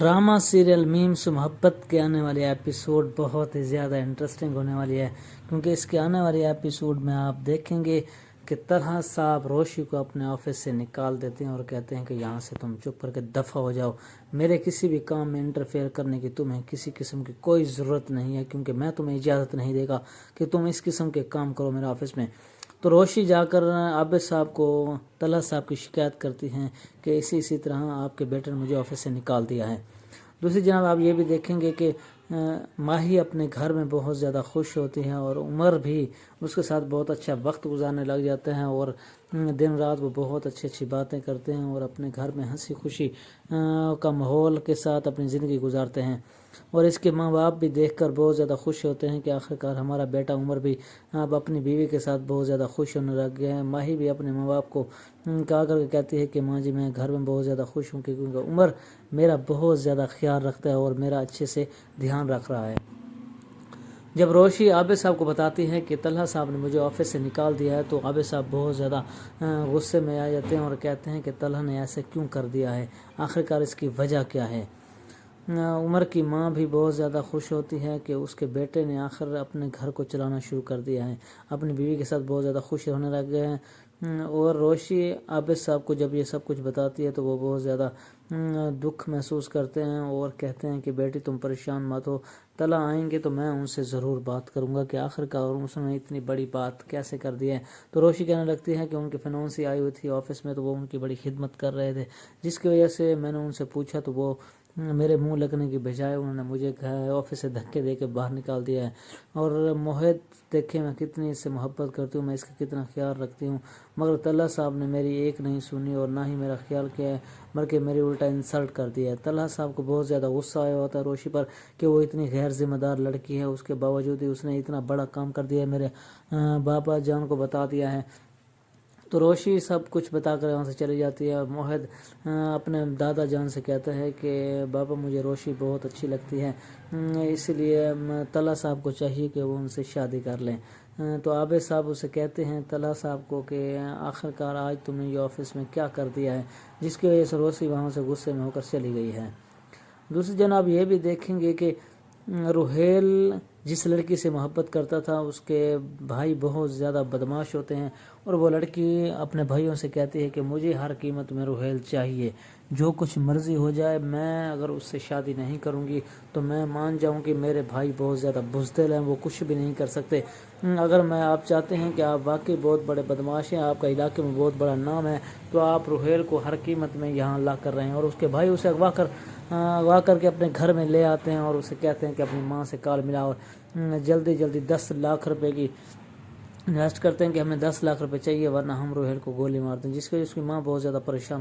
Drama serial meme से मोहब्बत के आने वाली एपिसोड बहुत ही ज़्यादा इंटरेस्टिंग होने वाली है, क्योंकि इसके आने वाली एपिसोड में आप देखेंगे कि तलहा साहब रोशी को अपने ऑफिस से निकाल देते हैं और कहते हैं कि यहाँ से तुम चुप करके दफ़ा हो जाओ, मेरे किसी भी काम में इंटरफेयर करने की तुम्हें किसी किस्म की कोई ज़रूरत नहीं है, क्योंकि मैं तुम्हें इजाज़त नहीं देगा कि तुम इस किस्म के काम करो मेरे ऑफिस में। तो रोशी जाकर आबिद साहब को तलहा साहब की शिकायत करती हैं कि इसी तरह आपके बेटे ने मुझे ऑफिस से निकाल दिया है। दूसरी जनाब आप ये भी देखेंगे कि माही अपने घर में बहुत ज़्यादा खुश होती हैं और उमर भी उसके साथ बहुत अच्छा वक्त गुजारने लग जाते हैं और दिन रात वो बहुत अच्छी अच्छी बातें करते हैं और अपने घर में हंसी खुशी का माहौल के साथ अपनी ज़िंदगी गुजारते हैं। और इसके माँ बाप भी देखकर बहुत ज़्यादा खुश होते हैं कि आखिरकार हमारा बेटा उमर भी अब अपनी बीवी के साथ बहुत ज़्यादा खुश होने लग गया है। माही भी अपने माँ बाप को कहा करके कहती है कि माँ जी मैं घर में बहुत ज़्यादा खुश हूँ, क्योंकि उमर मेरा बहुत ज़्यादा ख्याल रखता है और मेरा अच्छे से ध्यान रख रहा है। जब रोशी आबिद साहब को बताती है कि तलहा साहब ने मुझे ऑफिस से निकाल दिया है, तो आबिद साहब बहुत ज़्यादा गुस्से में आ जाते हैं और कहते हैं कि तलहा ने ऐसे क्यों कर दिया है, आखिरकार इसकी वजह क्या है। उमर की माँ भी बहुत ज़्यादा खुश होती है कि उसके बेटे ने आखिर अपने घर को चलाना शुरू कर दिया है, अपनी बीवी के साथ बहुत ज़्यादा खुश होने लग गए हैं। और रोशी आबिद साहब को जब ये सब कुछ बताती है तो वो बहुत ज़्यादा दुख महसूस करते हैं और कहते हैं कि बेटी तुम परेशान मत हो, तला आएंगे तो मैं उनसे ज़रूर बात करूंगा कि आखिरकार उसने इतनी बड़ी बात कैसे कर दी है। तो रोशी कहने लगती है कि उनके फिनोंसी आई हुई थी ऑफिस में, तो वो उनकी बड़ी खिदमत कर रहे थे, जिसकी वजह से मैंने उनसे पूछा तो वो मेरे मुंह लगने की बजाय उन्होंने मुझे ऑफिस से धक्के दे के बाहर निकाल दिया है। और मोहित देखे मैं कितनी इससे मोहब्बत करती हूँ, मैं इसका कितना ख्याल रखती हूँ, मगर तलहा साहब ने मेरी एक नहीं सुनी और ना ही मेरा ख्याल किया है, बल्कि मेरी उल्टा इंसल्ट कर दिया है। तलहा साहब को बहुत ज़्यादा गुस्सा आया होता है रोशी पर कि वो इतनी गैर जिम्मेदार लड़की है, उसके बावजूद ही उसने इतना बड़ा काम कर दिया है, मेरे बाबा जान को बता दिया है। तो रोशी सब कुछ बताकर वहाँ से चली जाती है। मोहित अपने दादा जान से कहता है कि बाबा मुझे रोशी बहुत अच्छी लगती है, इसलिए तलहा साहब को चाहिए कि वो उनसे शादी कर लें। तो आबिद साहब उसे कहते हैं तलहा साहब को कि आखिरकार आज तुमने ये ऑफिस में क्या कर दिया है, जिसकी वजह से रोशी वहाँ से गुस्से में होकर चली गई है। दूसरी जनाब ये भी देखेंगे कि रुहेल जिस लड़की से मोहब्बत करता था उसके भाई बहुत ज़्यादा बदमाश होते हैं और वो लड़की अपने भाइयों से कहती है कि मुझे हर कीमत में रुहेल चाहिए, जो कुछ मर्ज़ी हो जाए, मैं अगर उससे शादी नहीं करूंगी तो मैं मान जाऊं कि मेरे भाई बहुत ज़्यादा बुज़दिल हैं, वो कुछ भी नहीं कर सकते। अगर मैं आप चाहते हैं कि आप वाकई बहुत बड़े बदमाश हैं, आपका इलाके में बहुत बड़ा नाम है, तो आप रुहेल को हर कीमत में यहाँ ला कर रहे हैं। और उसके भाई उसे अगवा करके अपने घर में ले आते हैं और उसे कहते हैं कि अपनी माँ से काल मिला और जल्दी जल्दी 10 लाख रुपए की इन्वेस्ट करते हैं कि हमें 10 लाख रुपए चाहिए, वरना हम रुहेल को गोली मारते हैं, जिसकी वजह से उसकी माँ बहुत ज़्यादा परेशान हो